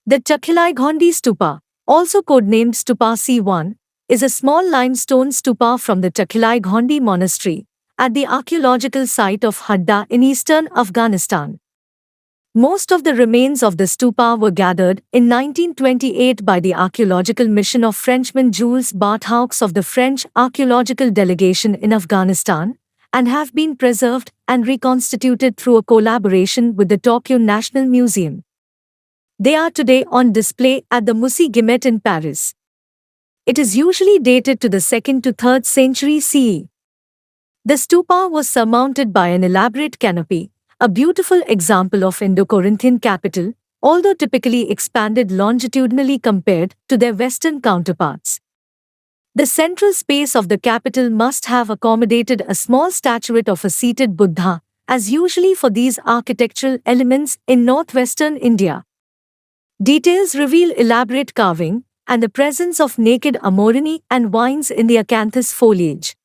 The Chakhil-i-Ghoundi Stupa, also codenamed Stupa C1, is a small limestone stupa from the Chakhil-i-Ghoundi Monastery, at the archaeological site of Hadda in eastern Afghanistan. Most of the remains of the stupa were gathered in 1928 by the archaeological mission of Frenchman Jules Barthaux of the French archaeological delegation in Afghanistan, and have been preserved and reconstituted through a collaboration with the Tokyo National Museum. They are today on display at the Musée Guimet in Paris. It is usually dated to the 2nd to 3rd century CE. The stupa was surmounted by an elaborate canopy, a beautiful example of Indo-Corinthian capital, although typically expanded longitudinally compared to their Western counterparts. The central space of the capital must have accommodated a small statuette of a seated Buddha, as usually for these architectural elements in northwestern India. Details reveal elaborate carving and the presence of naked amorini and vines in the acanthus foliage.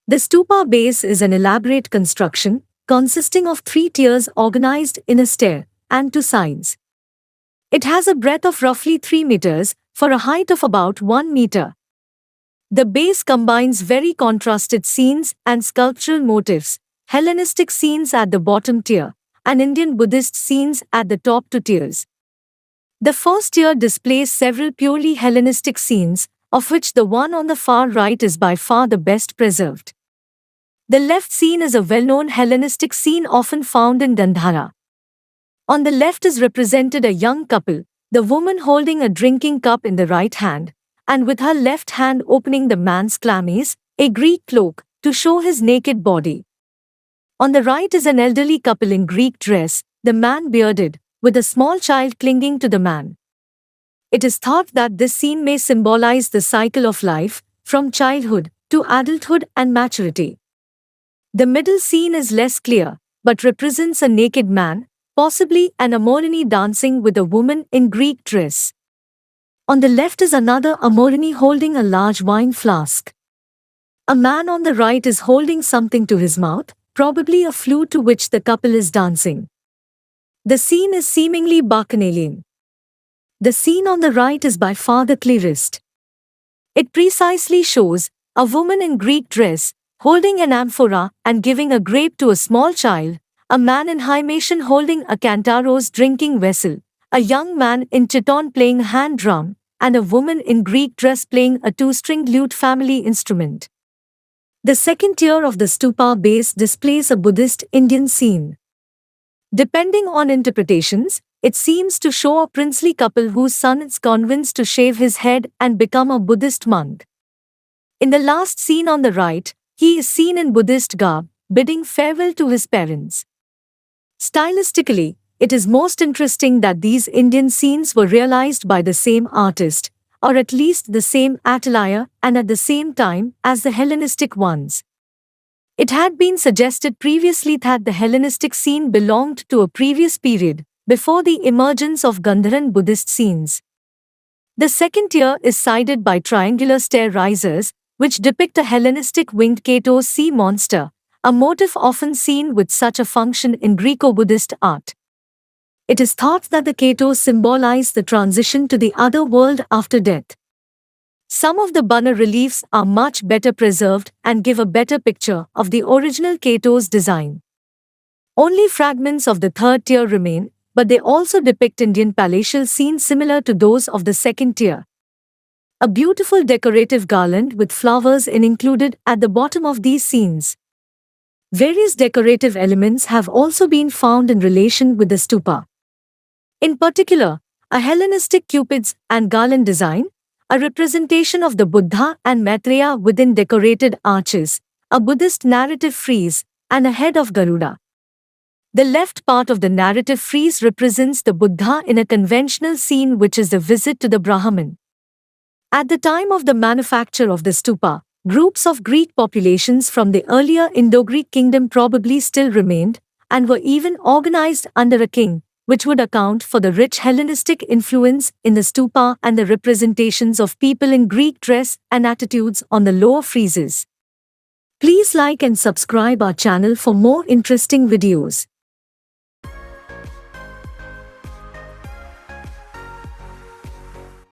The stupa base is an elaborate construction, consisting of 3 tiers organized in a stair, and 2 sides. It has a breadth of roughly 3 meters, for a height of about 1 meter. The base combines very contrasted scenes and sculptural motifs, Hellenistic scenes at the bottom tier, and Indian Buddhist scenes at the top 2 tiers. The first tier displays several purely Hellenistic scenes, of which the one on the far right is by far the best preserved. The left scene is a well-known Hellenistic scene often found in Gandhara. On the left is represented a young couple, the woman holding a drinking cup in the right hand, and with her left hand opening the man's chlamys, a Greek cloak, to show his naked body. On the right is an elderly couple in Greek dress, the man bearded, with a small child clinging to the man. It is thought that this scene may symbolize the cycle of life, from childhood to adulthood and maturity. The middle scene is less clear, but represents a naked man, possibly an amorini dancing with a woman in Greek dress. On the left is another amorini holding a large wine flask. A man on the right is holding something to his mouth, probably a flute to which the couple is dancing. The scene is seemingly bacchanalian. The scene on the right is by far the clearest. It precisely shows a woman in Greek dress, holding an amphora and giving a grape to a small child, a man in hymation holding a cantaro's drinking vessel, a young man in chiton playing a hand drum, and a woman in Greek dress playing a 2-stringed lute family instrument. The second tier of the stupa base displays a Buddhist Indian scene. Depending on interpretations, it seems to show a princely couple whose son is convinced to shave his head and become a Buddhist monk. In the last scene on the right, he is seen in Buddhist garb, bidding farewell to his parents. Stylistically, it is most interesting that these Indian scenes were realized by the same artist, or at least the same atelier, and at the same time as the Hellenistic ones. It had been suggested previously that the Hellenistic scene belonged to a previous period, before the emergence of Gandharan Buddhist scenes. The second tier is sided by triangular stair risers, which depict a Hellenistic winged Kato's sea monster, a motif often seen with such a function in Greco-Buddhist art. It is thought that the Katos symbolize the transition to the other world after death. Some of the bas reliefs are much better preserved and give a better picture of the original Kato's design. Only fragments of the third tier remain, but they also depict Indian palatial scenes similar to those of the second tier. A beautiful decorative garland with flowers is included at the bottom of these scenes. Various decorative elements have also been found in relation with the stupa. In particular, a Hellenistic cupids and garland design, a representation of the Buddha and Maitreya within decorated arches, a Buddhist narrative frieze, and a head of Garuda. The left part of the narrative frieze represents the Buddha in a conventional scene, which is the visit to the Brahman. At the time of the manufacture of the stupa, groups of Greek populations from the earlier Indo-Greek kingdom probably still remained, and were even organized under a king, which would account for the rich Hellenistic influence in the stupa and the representations of people in Greek dress and attitudes on the lower friezes. Please like and subscribe our channel for more interesting videos.